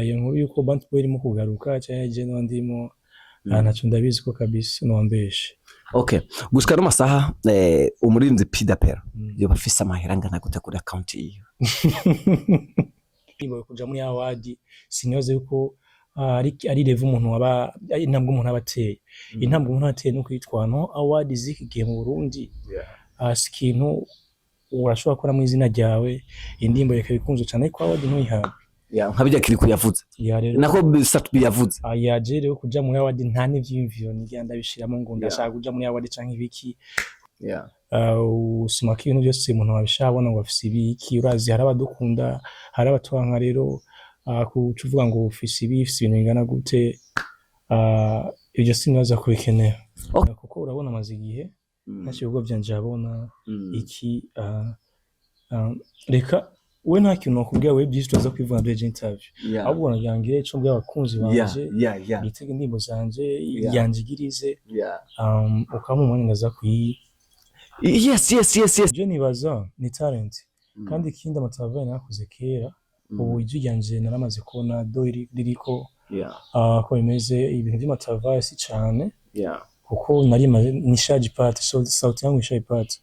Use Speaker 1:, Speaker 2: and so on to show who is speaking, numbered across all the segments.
Speaker 1: iyo nkuru yuko Band Boy irimo kugaruka cyangwa je n'andimo ntacyo ndabizi ko kabisa n'uwambeshe.
Speaker 2: Okay, gushika no masaha umurinzi Pidapero yo bafise amahera ngana gute kuri account yiyo.
Speaker 1: Ibo kuja muri award sinyoze yuko ari level umuntu aba intambwe umuntu abateye. Intambwe umuntu ateye no kwitwano award zikigiye mu Burundi. Sikintu urashobora gukora mu izina ryawe indimbo yakabikunze cyane ko award ntuyihabwe.
Speaker 2: Nkabijya kiri kuyavuza. Nako Satbi yavuze.
Speaker 1: Yaje rero kuja muri award nta n'ivyimviro nigenda bishiramo ngo ndashaka kuja muri award canke ibiki. Usumaka ibintu byose umuntu wabishabona ngo afise ibiki urazi hari abadukunda hari abatwanka rero kuvuga ngo ufise ibifise ibintu bingana gute ibyo sinaza kubikenera kuko urabona amazi igihe ntacyo bigo byanje abona iki reka we nta kintu nakubwira we byinshi tuza kwivuna duje interview ahubwo nagangire ico mbwa abakunzi banje bitege indimbo zanje yanjigirize ukamumwana ngaza kuyi.
Speaker 2: Yes.
Speaker 1: Je nibaza ni talent kandi ikindi amatava nakoze kera ubu ijwi ryanje naramaze kubona do ririko ko bimeze ibintu by'amatava si cyane kuko nari ni charge part so sauti yangu charge part.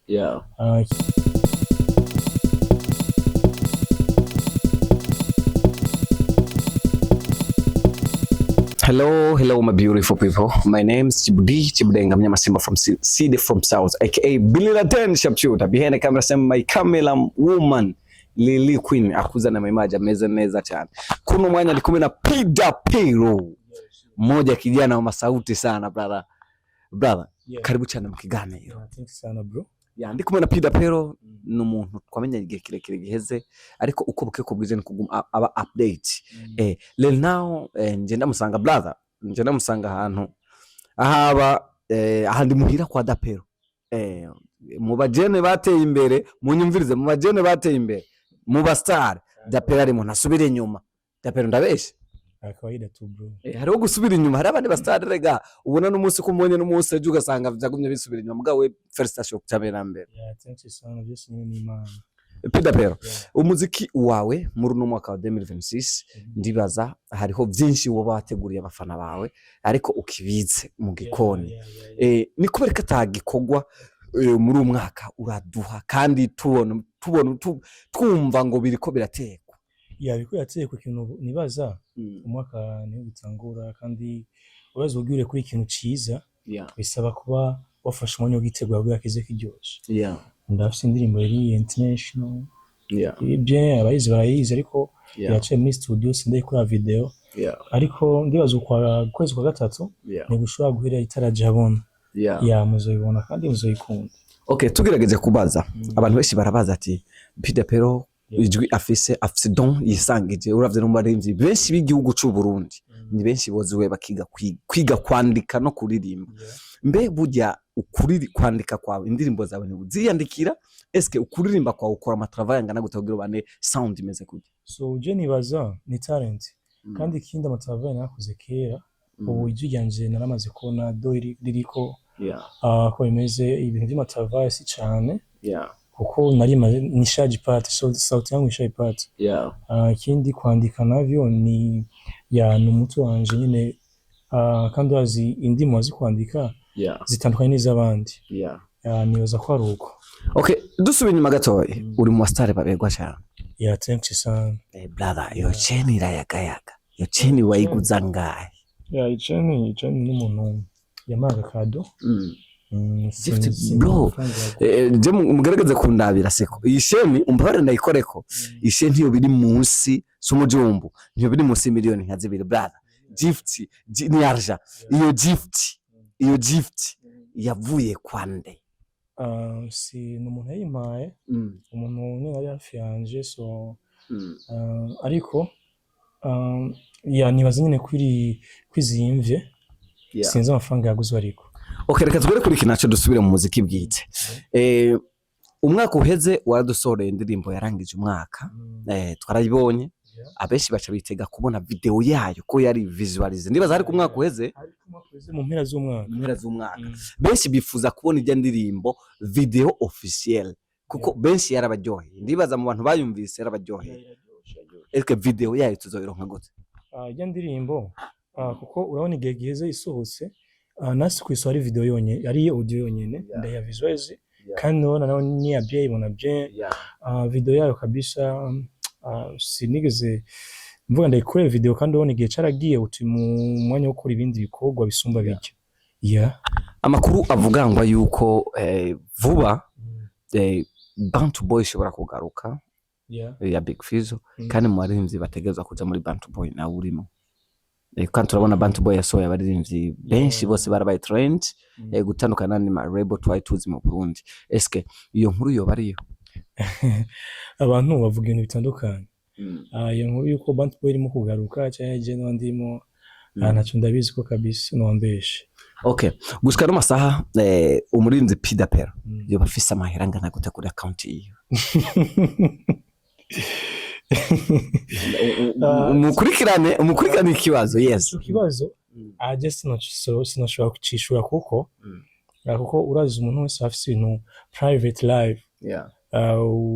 Speaker 2: Hello my beautiful people. My name is Chibudenga Mnyamasimba from CD from South aka Billy Laden Sharpshooter. Behind the camera some my camera woman Lily Queen akuza na maimaja meza cyane. Kuno mwanya ndi kumwe na Pidapero. Mmoja kijana wa masauti sana brother. Karibu cyane mu kiganiro.
Speaker 1: Thank you sana bro.
Speaker 2: Ndi kumwe na Pidapero n'umuntu twamenya igihe kirekire giheze ariko uko buke ko bwize kuguma aba update. Lel now nje ndamusanga brother. Nje ndamusanga ahantu ahaba ahandi muhira kwa Dapero. Mu bajene bateye imbere munyumvirize mu bajene bateye imbere mu bastar Dapero ari mu nasubire inyuma. Dapero ndabeshe
Speaker 1: akawaida tu bro.
Speaker 2: Hariho gusubira inyuma hari abandi bastar rega ubona n'umunsi ko mbonye n'umunsi ejo ugasanga byagumye bisubira inyuma mugabo first station cyabera mbere.
Speaker 1: Thank you sana byose ni Imana.
Speaker 2: Pidapero umuziki wawe muri no mwaka wa 2026 ndibaza hariho byinshi woba wateguriye abafana bawe ariko ukibize mu gikoni. Ni kubereka tagikogwa muri umwaka uraduha kandi twumva ngo biriko biratekwa.
Speaker 1: Biko yatekwa ikintu nibaza umwaka niho bitangura kandi urazi ugire kuri ikintu ciza bisaba kuba wafashe umwanya wo gitegura bwa kize kiryoshe. Ndafise indirimbo iri international. Ibye abayizi barayizi ariko yaciye muri studio sindeye kuri video. Ariko ndibaza ukwa kwezi kwa gatatu ni gushobora guhera itaraje habona. Muzoyibona kandi muzoyikunda.
Speaker 2: Okay, tugerageze kubaza abantu benshi barabaza ati Pidapero ijwi afise don yisangije uravye no marimvyi benshi b'igihugu cy'u Burundi ni benshi boziwe bakiga kwiga kwandika no kuririmba. Mbe burya ukuri kwandika kwawe indirimbo zawe ntuziyandikira eske ukuririmba kwawe ukora amatravail ngana gutagira bane sound imeze kujya.
Speaker 1: So je nibaza ni talent kandi ikindi amatravail nakoze kera ubu ijwi ryanje naramaze kubona do ririko ko bimeze ibintu by'amatravail si cyane kuko nari ni charge part so sauti yangu charge part. Ikindi kwandika navyo ni n'umutu wanje nyine kandi wazi indimo wazi kwandika zitandukanye n'izabandi. Nibaza ko ari uko.
Speaker 2: Okay, dusubira inyuma gatoya uri mu star babegwa cyane.
Speaker 1: Thank you son.
Speaker 2: Brother yo cheni irayagayaga yo cheni wayiguza ngahe?
Speaker 1: Cheni n'umuntu yamaga kado.
Speaker 2: Bro je mugerageze kundabira seko iyi sheni umbare ndayikoreko isheni yo biri munsi sumujumbu niyo biri munsi miliyoni nka 2 brother gift ni arja iyo gift yavuye kwande.
Speaker 1: Si n'umuntu yayimpaye umuntu ni ari hafi yanje so ariko nibaza nyine kwizimvye sinzi amafaranga yaguzwe ariko.
Speaker 2: Okay, reka tugere kuri kinacho dusubire mu muziki bwite. Umwaka uheze waradusoreye indirimbo yarangije umwaka. Twarayibonye abeshi baca bitega kubona video yayo ko yari visualize. Ndibaza ari ku mwaka uheze
Speaker 1: mu mpera
Speaker 2: z'umwaka. Benshi bifuza kubona ijya ndirimbo video officiel kuko benshi yarabaryoheye. Ndibaza mu bantu bayumvise yarabaryoheye. eske video yayo tuzoyironka gute?
Speaker 1: Ijya ndirimbo kuko urabona igihe giheze isohotse nasi kwisora video yonyene ari audio yonyene ndaya visualize kandi none nawe ni abye ibona bye video yayo kabisa sinigeze mvuga ndayikore video kandi ubona igihe caragiye uti mu mwanya wo gukora ibindi bikorwa bisumba bijya
Speaker 2: amakuru avuga ngo yuko vuba Bantu Boy ishobora kugaruka ya Big Fizzo kandi mu baririmbyi bategezwa kuja muri Bantu Boy nawe urimo kandi turabona Bantu Boy yasohoye abaririmbyi benshi bose barabaye trend gutandukana n'ama label twituzi mu Burundi. Eske iyo nkuru yoba ariyo?
Speaker 1: Abantu bavuga ibintu bitandukanye. Iyo nkuru yuko Bantu Boy irimo kugaruka cyangwa je n'andimo ntacyo ndabizi ko kabisa nombeshe.
Speaker 2: Okay, gushika no masaha umuririmbyi Pida Pero yoba afise amahera angana gute kuri account yiwe? umukurikirane ikibazo. Yes,
Speaker 1: ikibazo just sinashobora kucishura kuko urazi umuntu wese afise ibintu private life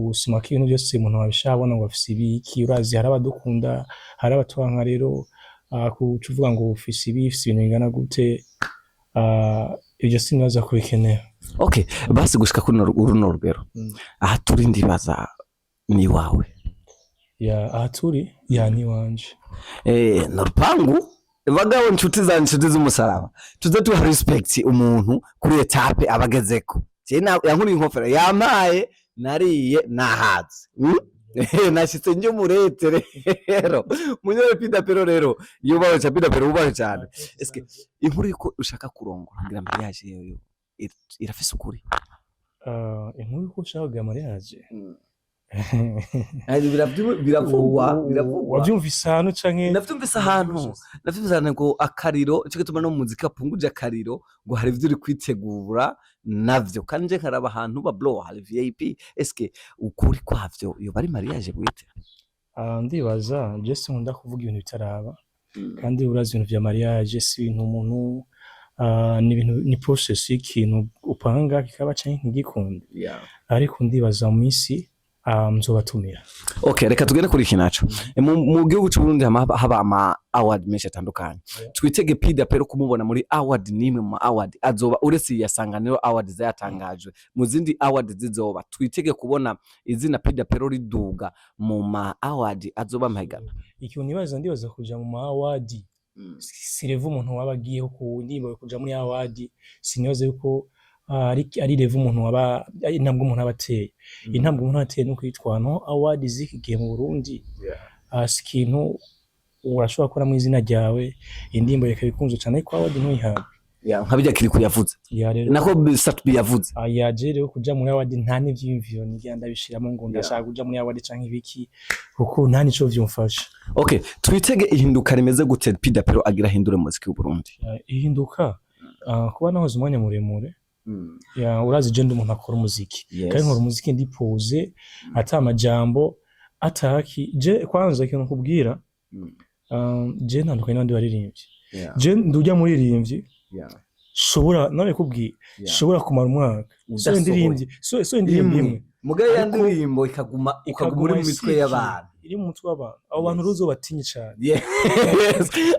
Speaker 1: usoma ibintu byose umuntu wabishabona ngo afise ibiki, urazi hari abadukunda hari abatwanka rero kuvuga ngo ufise ibintu bingana gute ibyo sinaza kubikenera.
Speaker 2: Okay, basi gushika kuri uruno rugero aha turi ndibaza ni wawe
Speaker 1: aha turi ni wanje
Speaker 2: n'urupangu bagabo inshuti z'umusaraba tuze tuha respect umuntu kuri etape abagezeko yankuriye inkofero yamaye nariye nahaze nashitse njye murete rero munyore Pida Pero rero yubaho cha Pida Pero ubaho cyane. Eske inkuru yuko ushaka kurongora ngira mariage yeyo irafise ukuri?
Speaker 1: Inkuru yuko ushaka kugira mariage
Speaker 2: biravugwa
Speaker 1: wabyumvise ahantu canke
Speaker 2: navyumvise ahantu ngo akariro cyo gituma no muzika punguje akariro ngo hari ivyo uri kwitegura navyo kandi nje nkaraba ahantu ba blow hari VIP. Eske ukuri kwavyo iyo bari mariage bwite?
Speaker 1: Ndibaza just nkunda kuvuga ibintu bitaraba kandi urazi ibintu vya mariage si ibintu umuntu ni ibintu ni process y'ikintu upanga kikaba canke ntigikunda ariko ndibaza mu minsi mzobatumira.
Speaker 2: Okay, reka tugende kuri iki naco mu gihugu cy'u Burundi haba ama award menshi atandukanye. Twitege Pida Pero kumubona muri award nimwe mu award azoba uretse yasanganiro award zayatangajwe mu zindi award zizoba twitege kubona izina Pida Pero riduga mu ma award azoba mpegana.
Speaker 1: Ikintu ndibaza kuja mu ma award sirevu umuntu wabagiye ku ndibo kuja muri award sinyoze yuko ari revu umuntu waba intambwe umuntu abateye intambwe umuntu ateye no kwitwano award zikigiye mu Burundi sikintu urashobora gukora mu izina ryawe indimbo yakabikunze cyane ko award ntuyihabwe
Speaker 2: nkabijya kiri kuyavuze nako Satbi yavuze
Speaker 1: yaje rero kuja muri award nta n'ivyimviro nigenda bishiramo ngo ndashaka kuja muri award canke ibiki kuko nta nico vyumfasha.
Speaker 2: Okay, twitege ihinduka rimeze gute Pida Pero agira hindure muziki w'u Burundi?
Speaker 1: Ihinduka kuba nahoze umwanya muremure urazi je ndi umuntu akora umuziki kandi nkora umuziki ndipoze ata amajambo ataki je kwanza ikintu kubwira je ntandukanye n'abandi baririmbyi je ndujya muri ririmbyi shobora nawe kubwira shobora kumara umwaka so indirimbo imwe
Speaker 2: mugaye yandirimbo ikaguma muri mitwe y'abantu
Speaker 1: iri mu mutwe w'abantu abo bantu ruzo batinye cyane.
Speaker 2: Yes.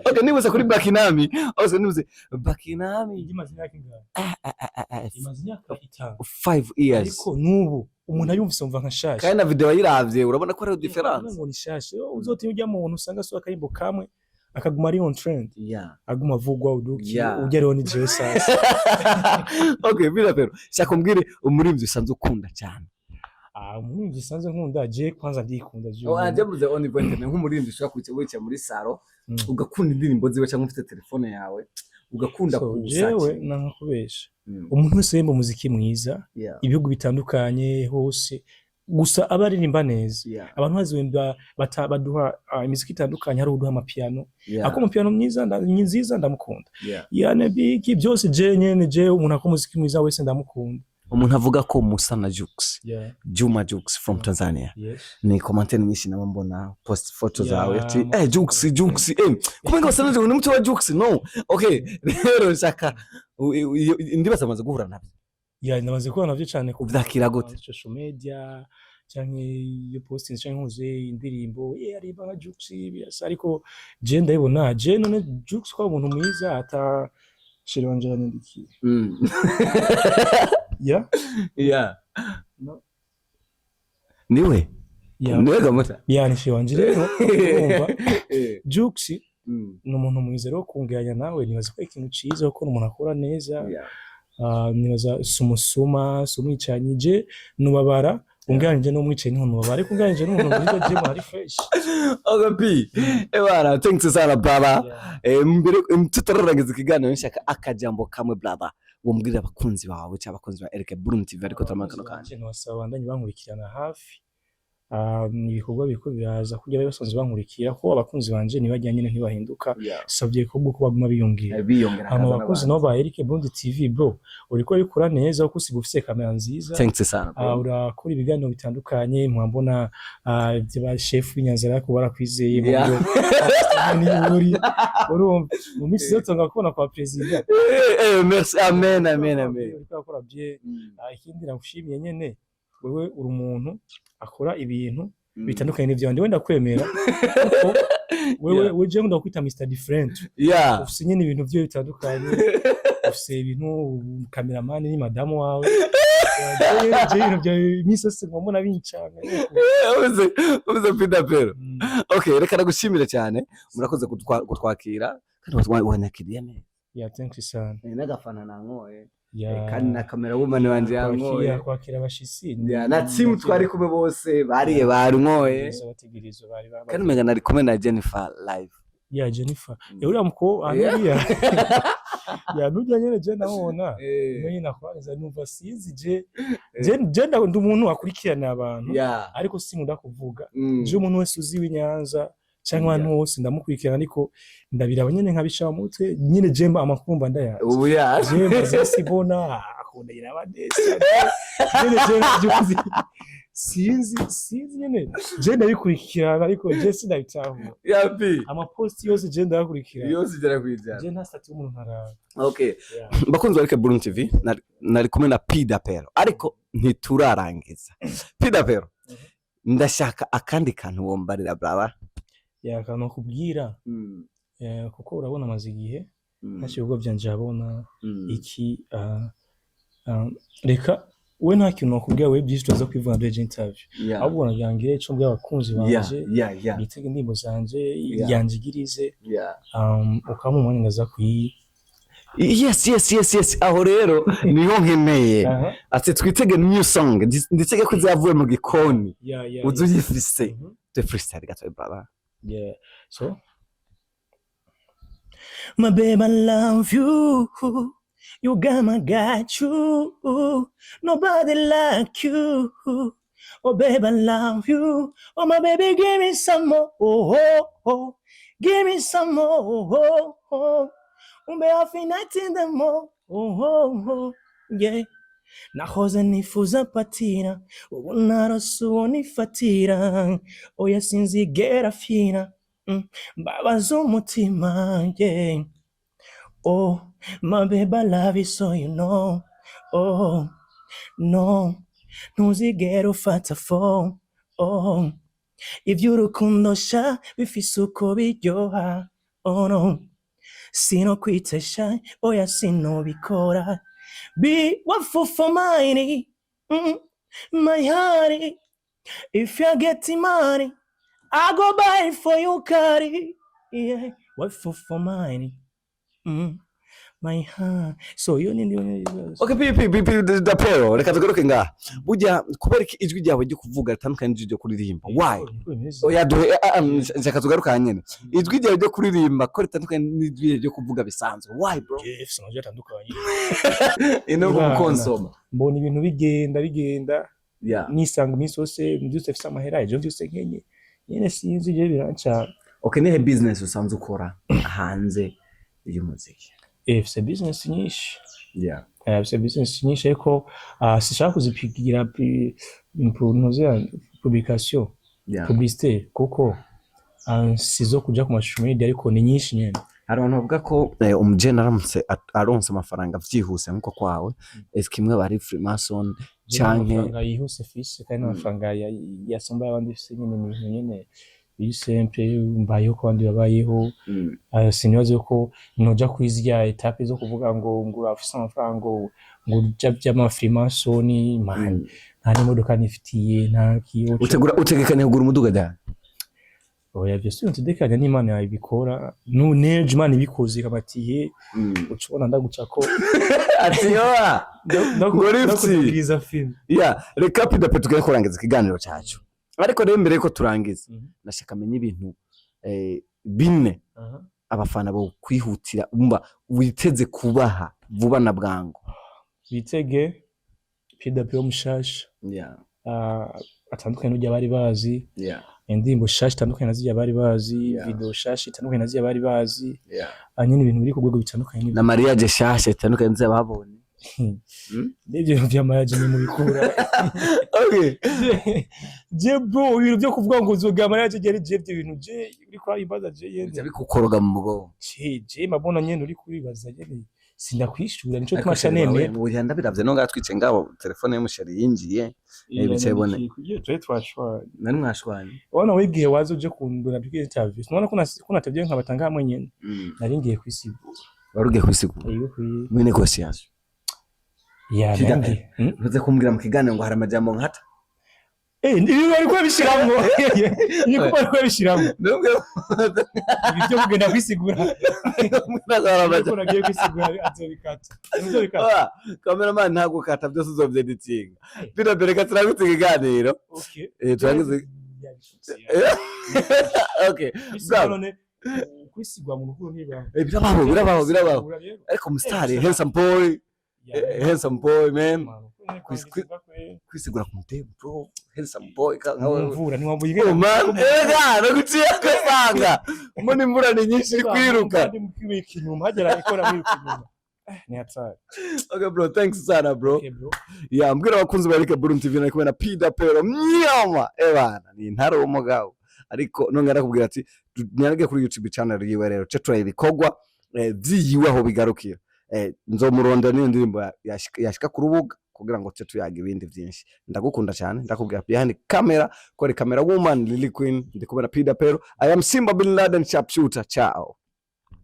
Speaker 2: Okay, nibuze kuri Bakinami also nibuze Bakinami
Speaker 1: imaze imyaka ingana imaze imyaka
Speaker 2: 5 years
Speaker 1: ariko nubu umuntu ayumvise umva nka shasha
Speaker 2: kandi na video yiravye urabona ko ari difference
Speaker 1: ngo ni shasha uzotinya ujya mu muntu usanga so akayimbo kamwe akaguma ari on trend aguma vugwa uduki ugereho ni je sasa.
Speaker 2: Okay, Pida Pero shakumbwire umuririmbyi usanzwe ukunda cyane?
Speaker 1: Umuririmbyi usanzwe nkunda je kwanza ndikunda je
Speaker 2: ajabuze on point nk'umuririmbyi ushaka wicaye muri saro ugakunda indirimbo ziwe cyangwa ufite telefone yawe ugakunda
Speaker 1: jewe nankubesha umuntu wese yemba muziki mwiza ibihugu bitandukanye hose gusa abaririmba neza abantu bazwemba baduha imiziki itandukanye hari uduha amapiano ako amapiano mwiza nziza ndamukunda yane biki byose je nyene je umuntu ako muziki mwiza wese ndamukunda.
Speaker 2: Umuntu avuga ko Musa na Jux Juma Jux from Tanzania ni commentaire nyinshi nabo mbona post photos zawe ati Jux kumenga basanaje ni mtu wa Jux no. Okay, rero nshaka ndibaza amaze guhura nabyo
Speaker 1: namaze kubona navyo cyane
Speaker 2: ku vyakira gute
Speaker 1: social media canke iyo posting canke nkuze indirimbo aririmba nka Jux birasa ariko je ndabibona je none Jux ko umuntu mwiza ata sheri wanje yandikiye
Speaker 2: yeah
Speaker 1: no
Speaker 2: niwe niwe gamata
Speaker 1: yani sheri wanje rero urumva Jux ni umuntu mwiza rero kungeranya nawe nibaza ko ikintu ciza ko umuntu akora neza nibaza sumusuma sumwicanyije nubabara unganije no mwicaye niho nubabara ariko unganije n'umuntu mwiza je muri fresh
Speaker 2: Agapi ebara thanks sana brother mbere tutararangiza ikiganiro nshaka akajambo kamwe brother wombwira abakunzi bawe cyangwa abakunzi ba Eric Burundi TV ariko tamakano kanje
Speaker 1: ntibasaba bandanye bankurikirana hafi ibikorwa biko biraza kujya babasanzwe bankurikira ko abakunzi banje nibajyanye ntibahinduka savye ko bwo baguma biyongera abakunzi no ba Eric Burundi TV bro uriko bikora neza uko usigufise kamera nziza
Speaker 2: thanks sana bro
Speaker 1: urakora ibiganiro bitandukanye mwambona ba chef w'Inyanzara ko barakwizeye urumva mu minsi zotonga kubona kwa president
Speaker 2: merci amen
Speaker 1: uriko akora bye ikindi nagushimiye nyene wewe uri umuntu akora ibintu bitandukanye n'ivyo ndi wenda kwemera wewe uje ngo ndakwita Mr Different ufise nyine ibintu byo bitandukanye ufise ibintu cameraman ni madame wawe je ibintu bya misose mbona bincana
Speaker 2: uze Peter Pero okay reka nagushimira cyane murakoze kutwakira kandi wanyakiriye neza
Speaker 1: thank you sana
Speaker 2: nagafana nangoye kandi na camera woman wanje yangoye
Speaker 1: kwakira abashisi
Speaker 2: na team twari kumwe bose bariye baringoye kandi mega nari kumwe na Jennifer live
Speaker 1: Jennifer uriya muko anuriya nujya nyene je nabona menye nakwanza numva sinzi je ndi umuntu akurikirana abantu ariko sinkunda kuvuga je umuntu wese uzi w'Inyanza cyangwa abantu bose ndamukurikirana ariko ndabiraba nyene nkabisha mu mutwe nyene jemba amakumba ndayazi
Speaker 2: ubu
Speaker 1: jemba zesibona akunda irabadesa nyene je sinzi nyene je ndabikurikirana ariko je sindabitaho amapost yose je ndakurikirana
Speaker 2: yose jera kwijana
Speaker 1: je nta stati umuntu ntara
Speaker 2: okay bakunzi wa Eric Burundi TV nari kumwe na Peter Pero ariko ntiturarangiza Peter Pero ndashaka akandi kantu wombarira brava
Speaker 1: yakano kubwira kuko urabona amaze igihe nashibwo byanje abona iki reka we nta kintu nakubwira we byinshi tuza kwivuga muri interview ahubwo nagangire cyo mbwa abakunzi banje bitege ndimbo zanje yanjigirize ukamumwana ngaza kuyi
Speaker 2: yes aho rero niho nkeneye ati twitege new song nditege ko zavuye mu gikoni uzuyifise the freestyle gato brother
Speaker 1: so my baby I love you got you nobody like you oh baby I love you oh my baby give me some more give me some more umeafinati more yeah nahoze nifuza patira ubu naraso nifatira oya sinzigera fina mbabaza umutima yeah oh my baby I love you so you know oh no ntuzigera ufata phone oh ivy'urukundo sha bifise uko biryoha oh no sino kwitesha oya sino bikora be what for mine my honey if you're getting money I go buy it for you carry yeah what for mine my heart so you need
Speaker 2: okay the Pero reka tugaruke nga burya kubera ijwi ryawe ryo kuvuga ritandukanye n'ijwi ryo kuririmba why oya nshaka tugaruka nyene ijwi ryawe ryo kuririmba ko ritandukanye n'ijwi ryo kuvuga bisanzwe why bro
Speaker 1: yes naje atandukanye
Speaker 2: ino gukonsoma
Speaker 1: mbona ibintu bigenda nisanga iminsi yose mbyutse afise amahera ejo mbyutse nkenye nyene sinzi je biranca
Speaker 2: okay nihe business usanzwe ukora hanze y'umuziki
Speaker 1: ifise business nyinshi ifise business nyinshi ariko sishaka kuzipigira impunoze publication publicité kuko sizo kuja ku mashusho media ariko ni nyinshi nyene
Speaker 2: hari abantu bavuga ko umugeni aramutse aronse amafaranga vyihuse nkuko kwawe eske imwe bari Freemason canke
Speaker 1: amafaranga yihuse fise kandi amafaranga yasumba abandi fise nyine ni ibintu nyine biri simple mbayeho ko abandi babayeho. Sinibaze ko noja kwizya etape zo kuvuga ngo urafise amafaranga ngo uja by'amafrimasoni man nta n'imodoka nifitiye nta kiyo
Speaker 2: utegekanya kugura umuduga da.
Speaker 1: Oya byose ntudekanya n'Imana yabikora n'uneje Imana ibikoze kabatiye ucubona ndagucako
Speaker 2: ati yoa
Speaker 1: ndakubwiriza film
Speaker 2: ya reka P-Dap tugiye kurangiza ikiganiro cyacu ariko rero mbere ko turangiza nashaka menye ibintu bine abafana bo kwihutira umba witeze kubaha vuba na bwango.
Speaker 1: Bitege P-Dap yo mushasha atandukanye n'ujya bari bazi indirimbo shasha itandukanye nazijya bari bazi video shasha itandukanye nazijya bari bazi anyine ibintu biri ku rwego bitandukanye
Speaker 2: na mariage shasha itandukanye nze babonye
Speaker 1: n'ibyo bya mariage ni mu bikura.
Speaker 2: Okay
Speaker 1: je bro ibintu byo kuvuga ngo uzoga mariage je ibintu je uri kwa imbaza je
Speaker 2: yende bikukoroga mu mugongo
Speaker 1: je mabona nyene uri kubibaza je sindakwishura nico tumasha neme
Speaker 2: buri ndabiravye no ngatwice ngabo telefone y'umushari yinjiye bicaye bone
Speaker 1: je twashwanye
Speaker 2: nari mwashwanye
Speaker 1: wana wigiye wazo je kundura bikije interview none ko natevye nkabatanga hamwe nyene nari ngiye kwisigura
Speaker 2: warugiye kwisigura muri negotiation
Speaker 1: ya nandi
Speaker 2: ntuze kumbwira mu kiganiro ngo hari amajambo nkata
Speaker 1: ibi bari kwabishiramwo ni ko bari kwabishiramwo ibyo kugenda kwisigura ko nagiye kwisigura azobikata
Speaker 2: cameraman ntago kata byose uzovyeeditinga bino mbere ka turagutse ikiganiro turangize okay none kwisigwa mu rukundo niba birabaho ariko mustari handsome boy man kwisigura ku mutego bro handsome boy
Speaker 1: mvura ni wambuye
Speaker 2: naguciye akasanga mbona imvura ni nyinshi iri kwiruka
Speaker 1: inyuma hagera ikora muri inyuma ni hatari.
Speaker 2: Okay bro, thanks sana bro. Okay bro. Yeah, mbwira abakunzi ba Eric Burundi TV nari kumwe na P-Dap myama ebana ni ntare w'umugabo ariko none arakubwira ati nyarage kuri YouTube channel yiwe rero cyo turabikogwa vyiyiwe aho bigarukira nzomuronda n'indirimbo yashika ku rubuga kugira ngo cyo tuyaga ibindi byinshi. Ndagukunda cyane ndakubwira behind camera ko ari camera woman Lily Queen ndi kubera P-Dap I am Simba Bin Laden sharpshooter. Ciao.